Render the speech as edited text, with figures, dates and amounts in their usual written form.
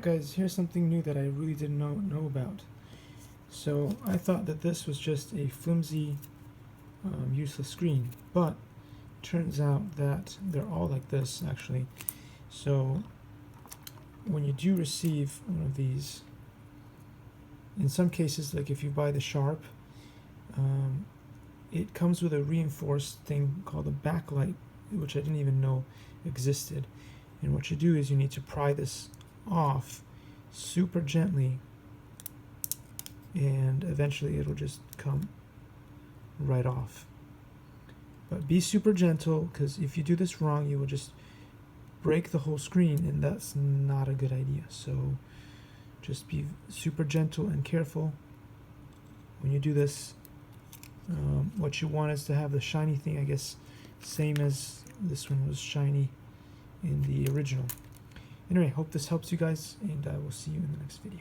Alright guys, here's something new that I really didn't know about. So I thought that this was just a flimsy, useless screen, but turns out that they're all like this actually. So when you do receive one of these, in some cases, like if you buy the Sharp, it comes with a reinforced thing called a backlight, which I didn't even know existed. And what you do is you need to pry this off super gently, and eventually it'll just come right off. But be super gentle, because if you do this wrong, you will just break the whole screen, and that's not a good idea. So just be super gentle and careful when you do this. What you want is to have the shiny thing, I guess, same as this one was shiny in the original. Anyway, hope this helps you guys, and I will see you in the next video.